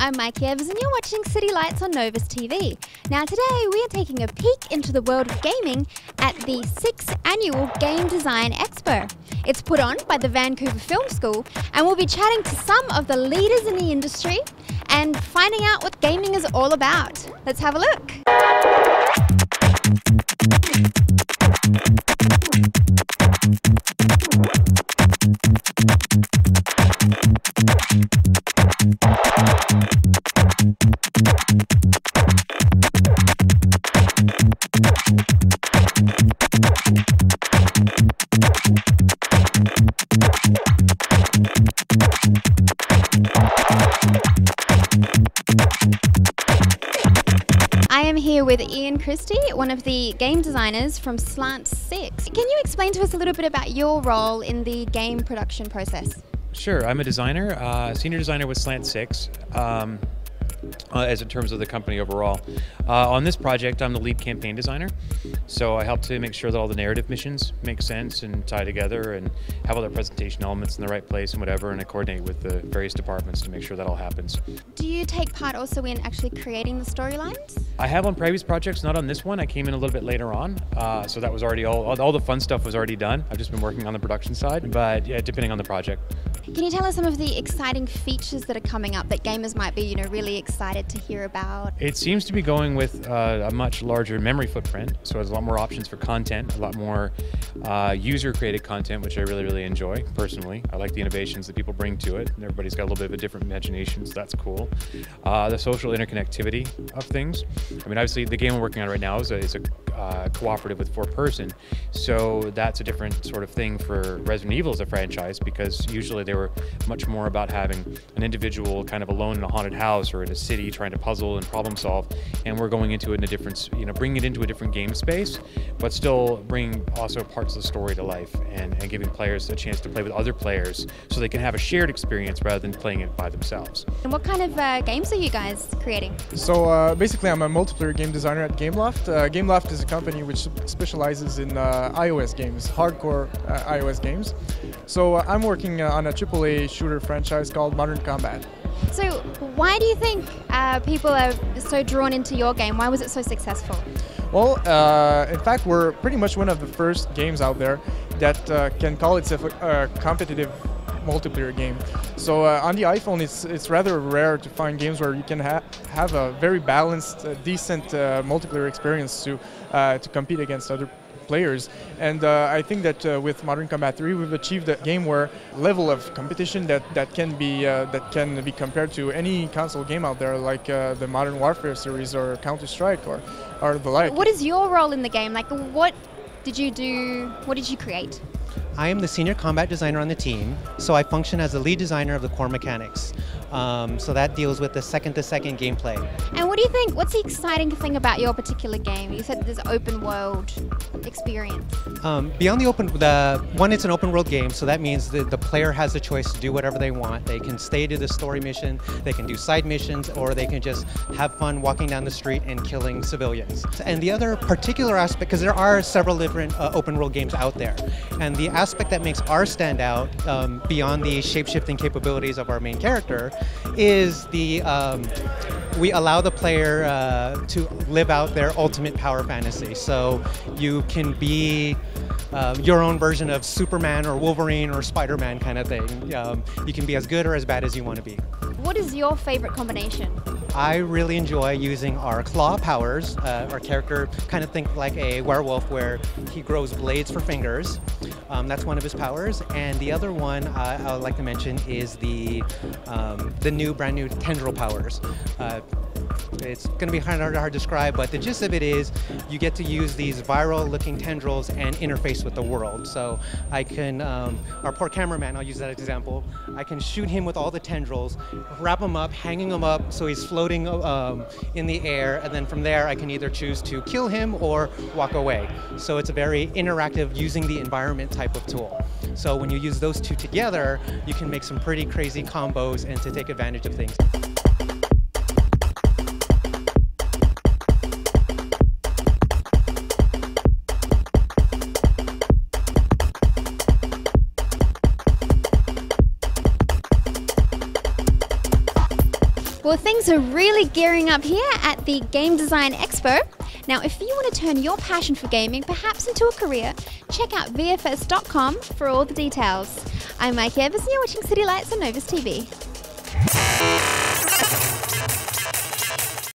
I'm Maike and you're watching City Lights on Novus TV. Now today we are taking a peek into the world of gaming at the 6th Annual Game Design Expo. It's put on by the Vancouver Film School and we'll be chatting to some of the leaders in the industry and finding out what gaming is all about. Let's have a look. I am here with Ian Christie, one of the game designers from Slant 6. Can you explain to us a little bit about your role in the game production process? Sure, I'm a designer, senior designer with Slant 6, as in terms of the company overall. On this project, I'm the lead campaign designer, so I help to make sure that all the narrative missions make sense and tie together and have all the presentation elements in the right place and whatever, and I coordinate with the various departments to make sure that all happens. Do you take part also in actually creating the storylines? I have on previous projects, not on this one. I came in a little bit later on, so that was already all the fun stuff was already done. I've just been working on the production side, but yeah, depending on the project. Can you tell us some of the exciting features that are coming up that gamers might be, really excited to hear about? It seems to be going with a much larger memory footprint, so there's a lot more options for content, a lot more user-created content, which I really enjoy personally. I like the innovations that people bring to it, and everybody's got a little bit of a different imagination, so that's cool. The social interconnectivity of things. I mean, obviously, the game we're working on right now is a cooperative with 4-person, so that's a different sort of thing for Resident Evil as a franchise, because usually they were much more about having an individual kind of alone in a haunted house or in a city trying to puzzle and problem solve, and we're going into it in a different, bringing it into a different game space, but still bringing also parts of the story to life and giving players a chance to play with other players so they can have a shared experience rather than playing it by themselves. And what kind of games are you guys creating? So basically I'm a multiplayer game designer at Gameloft. Gameloft is a company which specializes in iOS games, hardcore iOS games. So I'm working on a AAA shooter franchise called Modern Combat. So why do you think people are so drawn into your game? Why was it so successful? Well, in fact, we're pretty much one of the first games out there that can call itself a competitive multiplayer game. So on the iPhone, it's rather rare to find games where you can have a very balanced, decent multiplayer experience to compete against other players. And I think that with Modern Combat 3 we've achieved a game where level of competition that can be compared to any console game out there, like the Modern Warfare series or Counter-Strike or the like. What is your role in the game? Like, what did you do? What did you create? I am the senior combat designer on the team, so I function as the lead designer of the core mechanics. So that deals with the second-to-second gameplay. And what do you think, what's the exciting thing about your particular game? You said there's open world experience. Beyond it's an open world game, so that means the player has the choice to do whatever they want. They can stay to the story mission, they can do side missions, or they can just have fun walking down the street and killing civilians. And the other particular aspect, because there are several different open world games out there, and the aspect that makes ours stand out beyond the shape-shifting capabilities of our main character is we allow the player to live out their ultimate power fantasy. So you can be your own version of Superman or Wolverine or Spider-Man kind of thing. You can be as good or as bad as you want to be. What is your favorite combination? I really enjoy using our claw powers. Our character kind of think like a werewolf where he grows blades for fingers. That's one of his powers. And the other one I would like to mention is the brand new tendril powers. It's going to be hard to describe, but the gist of it is you get to use these viral looking tendrils and interface with the world. So I can, our poor cameraman, I'll use that example, I can shoot him with all the tendrils, wrap him up, hanging him up so he's floating in the air, and then from there I can either choose to kill him or walk away. So it's a very interactive, using the environment type of tool. So when you use those two together, you can make some pretty crazy combos and to take advantage of things. Well, things are really gearing up here at the Game Design Expo. Now, if you want to turn your passion for gaming perhaps into a career, check out VFS.com for all the details. I'm Maike, you're watching City Lights on Novus TV.